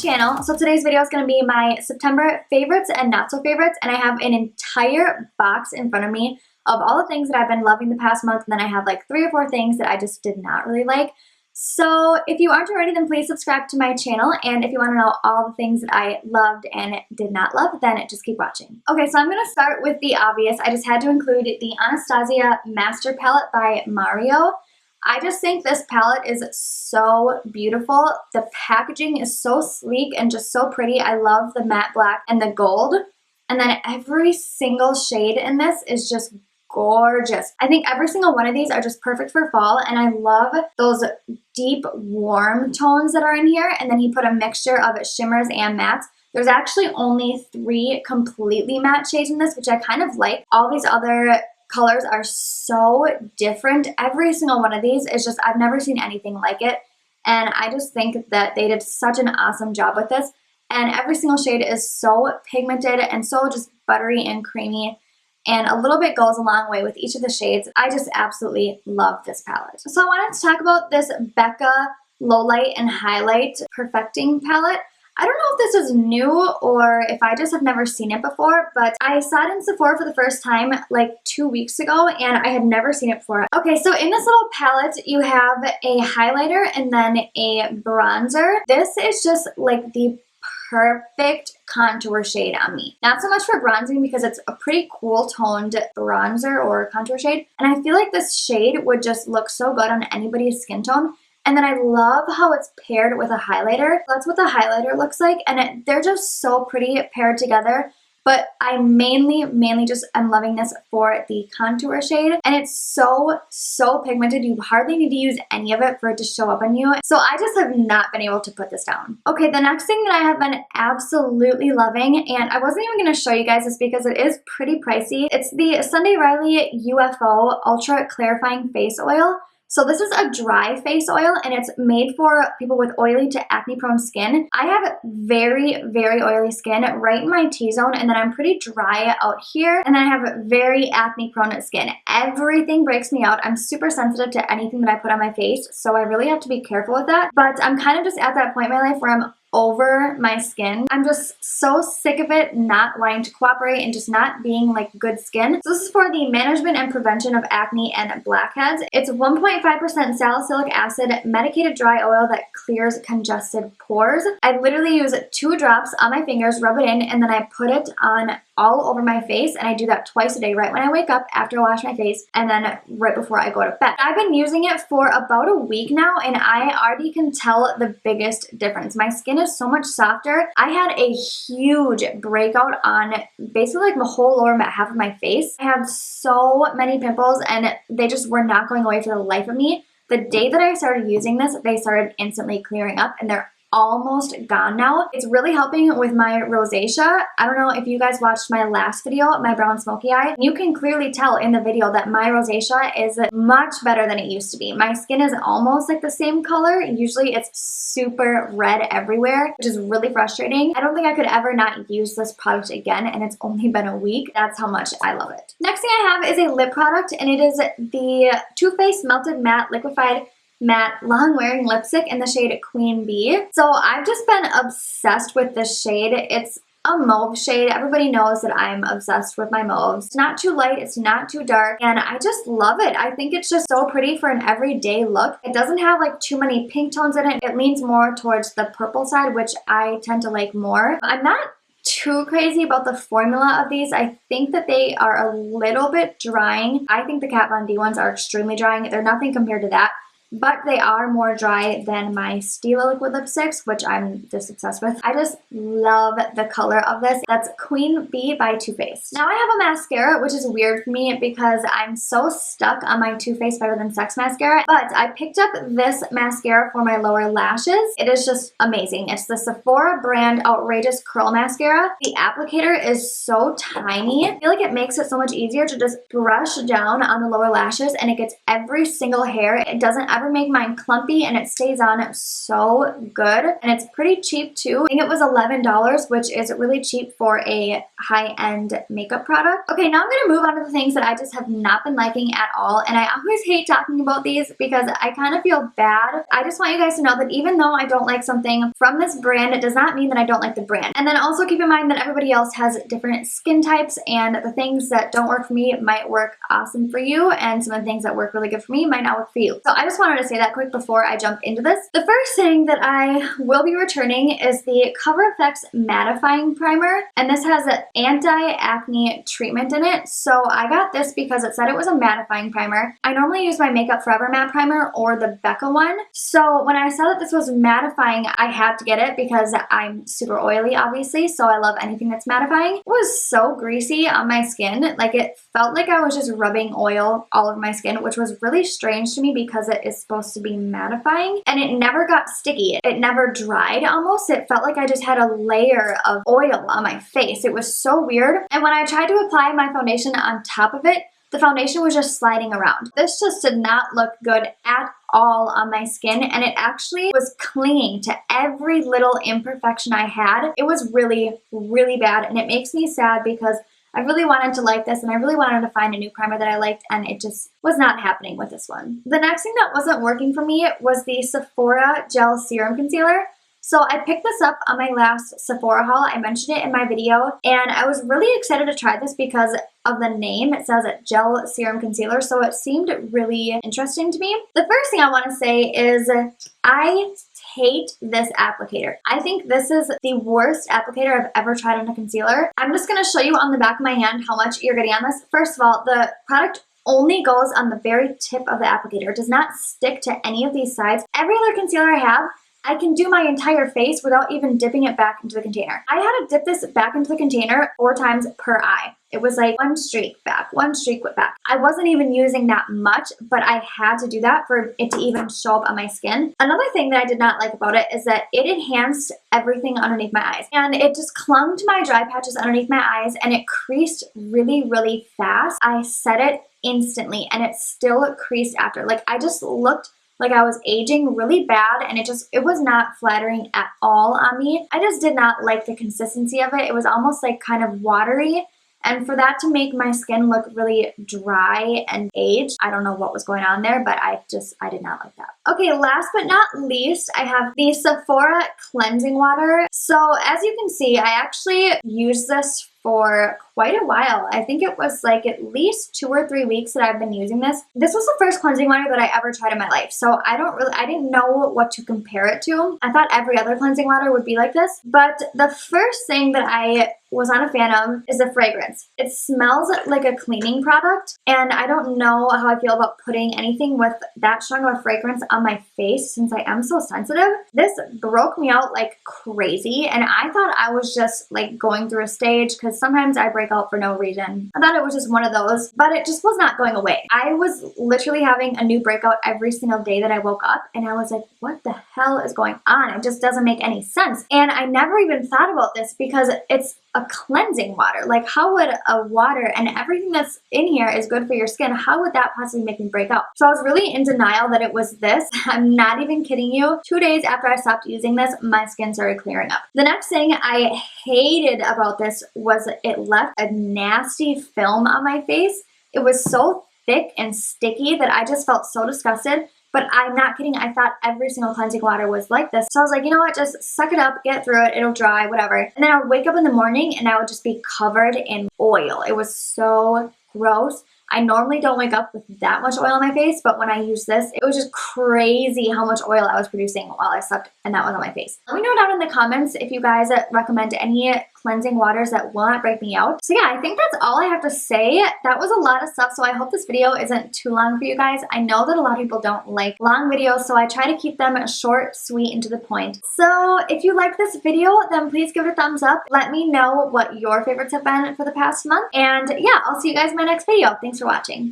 channel. So today's video is going to be my September favorites and not so favorites, and I have an entire box in front of me of all the things that I've been loving the past month, and then I have like 3 or 4 things that I just did not really like. So if you aren't already, then please subscribe to my channel, and if you want to know all the things that I loved and did not love, then just keep watching. Okay, so I'm going to start with the obvious. I just had to include the Anastasia Master Palette by Mario. I just think this palette is so beautiful. The packaging is so sleek and just so pretty. I love the matte black and the gold. And then every single shade in this is just gorgeous. I think every single one of these are just perfect for fall, and I love those deep warm tones that are in here. And then he put a mixture of shimmers and mattes. There's actually only 3 completely matte shades in this, which I kind of like. All these other colors are so different. Every single one of these is just, I've never seen anything like it. And I just think that they did such an awesome job with this. And every single shade is so pigmented and so just buttery and creamy. And a little bit goes a long way with each of the shades. I just absolutely love this palette. So I wanted to talk about this Becca Lowlight and Highlight Perfecting palette. I don't know if this is new or if I just have never seen it before, but I saw it in Sephora for the first time like 2 weeks ago, and I had never seen it before. Okay, so in this little palette, you have a highlighter and then a bronzer. This is just like the perfect contour shade on me. Not so much for bronzing because it's a pretty cool toned bronzer or contour shade, and I feel like this shade would just look so good on anybody's skin tone. And then I love how it's paired with a highlighter. That's what the highlighter looks like, and they're just so pretty paired together. But I mainly just am loving this for the contour shade. And it's so pigmented. You hardly need to use any of it for it to show up on you. So I just have not been able to put this down. Okay, the next thing that I have been absolutely loving, and I wasn't even going to show you guys this because it is pretty pricey. It's the Sunday Riley U.F.O Ultra Clarifying Face Oil. So this is a dry face oil, and it's made for people with oily to acne-prone skin. I have very oily skin right in my T-zone, and then I'm pretty dry out here, and then I have very acne-prone skin. Everything breaks me out. I'm super sensitive to anything that I put on my face, so I really have to be careful with that. But I'm kind of just at that point in my life where I'm over my skin. I'm just so sick of it not wanting to cooperate and just not being like good skin. So this is for the management and prevention of acne and blackheads. It's 1.5% salicylic acid medicated dry oil that clears congested pores. I literally use 2 drops on my fingers, rub it in, and then I put it on all over my face, and I do that twice a day, right when I wake up, after I wash my face, and then right before I go to bed. I've been using it for about a week now, and I already can tell the biggest difference. My skin is so much softer. I had a huge breakout on basically like my whole lower half of my face. I had so many pimples, and they just were not going away for the life of me. The day that I started using this, they started instantly clearing up, and they're almost gone now. It's really helping with my rosacea. I don't know if you guys watched my last video, my brown smoky eye. You can clearly tell in the video that my rosacea is much better than it used to be. My skin is almost like the same color. Usually it's super red everywhere, which is really frustrating. I don't think I could ever not use this product again, and it's only been a week. That's how much I love it. Next thing I have is a lip product, and it is the Too Faced Melted Matte Liquefied Matte Long Wearing Lipstick in the shade Queen Bee. So I've just been obsessed with this shade. It's a mauve shade. Everybody knows that I'm obsessed with my mauves. It's not too light, it's not too dark, and I just love it. I think it's just so pretty for an everyday look. It doesn't have like too many pink tones in it. It leans more towards the purple side, which I tend to like more. I'm not too crazy about the formula of these. I think that they are a little bit drying. I think the Kat Von D ones are extremely drying. They're nothing compared to that, but they are more dry than my Stila liquid lipsticks, which I'm just obsessed with. I just love the color of this. That's Queen Bee by Too Faced. Now I have a mascara, which is weird for me because I'm so stuck on my Too Faced Better Than Sex mascara, but I picked up this mascara for my lower lashes. It is just amazing. It's the Sephora brand Outrageous Curl Mascara. The applicator is so tiny. I feel like it makes it so much easier to just brush down on the lower lashes, and it gets every single hair. It doesn't ever make mine clumpy, and it stays on so good. And it's pretty cheap too. I think it was $11, which is really cheap for a high-end makeup product. Okay, now I'm going to move on to the things that I just have not been liking at all. And I always hate talking about these because I kind of feel bad. I just want you guys to know that even though I don't like something from this brand, it does not mean that I don't like the brand. And then also keep in mind that everybody else has different skin types, and the things that don't work for me might work awesome for you, and some of the things that work really good for me might not work for you. So I just wanted to say that quick before I jump into this. The first thing that I will be returning is the Cover FX Mattifying Primer, and this has an anti-acne treatment in it. So I got this because it said it was a mattifying primer. I normally use my Makeup Forever matte primer or the Becca one. So when I saw that this was mattifying, I had to get it because I'm super oily, obviously, so I love anything that's mattifying. It was so greasy on my skin. Like, it felt like I was just rubbing oil all over my skin, which was really strange to me because it is supposed to be mattifying, and it never got sticky. It never dried almost. It felt like I just had a layer of oil on my face. It was so weird. And when I tried to apply my foundation on top of it, the foundation was just sliding around. This just did not look good at all on my skin, and it actually was clinging to every little imperfection I had. It was really, really bad, and it makes me sad because I really wanted to like this, and I really wanted to find a new primer that I liked, and it just was not happening with this one. The next thing that wasn't working for me was the Sephora Gel Serum Concealer. So I picked this up on my last Sephora haul. I mentioned it in my video, and I was really excited to try this because of the name. It says Gel Serum Concealer, so it seemed really interesting to me. The first thing I want to say is I hate this applicator. I think this is the worst applicator I've ever tried on a concealer. I'm just going to show you on the back of my hand how much you're getting on this. First of all, the product only goes on the very tip of the applicator. It does not stick to any of these sides. Every other concealer I have, I can do my entire face without even dipping it back into the container. I had to dip this back into the container 4 times per eye. It was like one streak back, one streak back. I wasn't even using that much, but I had to do that for it to even show up on my skin. Another thing that I did not like about it is that it enhanced everything underneath my eyes. And it just clung to my dry patches underneath my eyes, and it creased really, really fast. I set it instantly, and it still creased after. Like, I just looked like I was aging really bad, and it was not flattering at all on me. I just did not like the consistency of it. It was almost like kind of watery. And for that to make my skin look really dry and aged, I don't know what was going on there, but I did not like that. Okay, last but not least, I have the Sephora Cleansing Water. So as you can see, I actually used this for quite a while. I think it was like at least 2 or 3 weeks that I've been using this. This was the first cleansing water that I ever tried in my life, so I didn't know what to compare it to. I thought every other cleansing water would be like this, but the first thing that I was not a fan of is the fragrance. It smells like a cleaning product, and I don't know how I feel about putting anything with that strong of a fragrance on my face since I am so sensitive. This broke me out like crazy, and I thought I was just like going through a stage because sometimes I break out for no reason. I thought it was just one of those, but it just was not going away. I was literally having a new breakout every single day that I woke up, and I was like, what the hell is going on? It just doesn't make any sense. And I never even thought about this because it's a cleansing water. Like, how would a water, and everything that's in here is good for your skin, how would that possibly make me break out? So I was really in denial that it was this. I'm not even kidding you. 2 days after I stopped using this, my skin started clearing up. The next thing I hated about this was it left a nasty film on my face. It was so thick and sticky that I just felt so disgusted. But I'm not kidding, I thought every single cleansing water was like this. So I was like, you know what, just suck it up, get through it, it'll dry, whatever. And then I would wake up in the morning and I would just be covered in oil. It was so gross. I normally don't wake up with that much oil on my face, but when I used this, it was just crazy how much oil I was producing while I slept, and that was on my face. Let me know down in the comments if you guys recommend any cleansing waters that will not break me out. So yeah, I think that's all I have to say. That was a lot of stuff, so I hope this video isn't too long for you guys. I know that a lot of people don't like long videos, so I try to keep them short, sweet, and to the point. So if you like this video, then please give it a thumbs up. Let me know what your favorites have been for the past month. And yeah, I'll see you guys in my next video. Thanks for watching.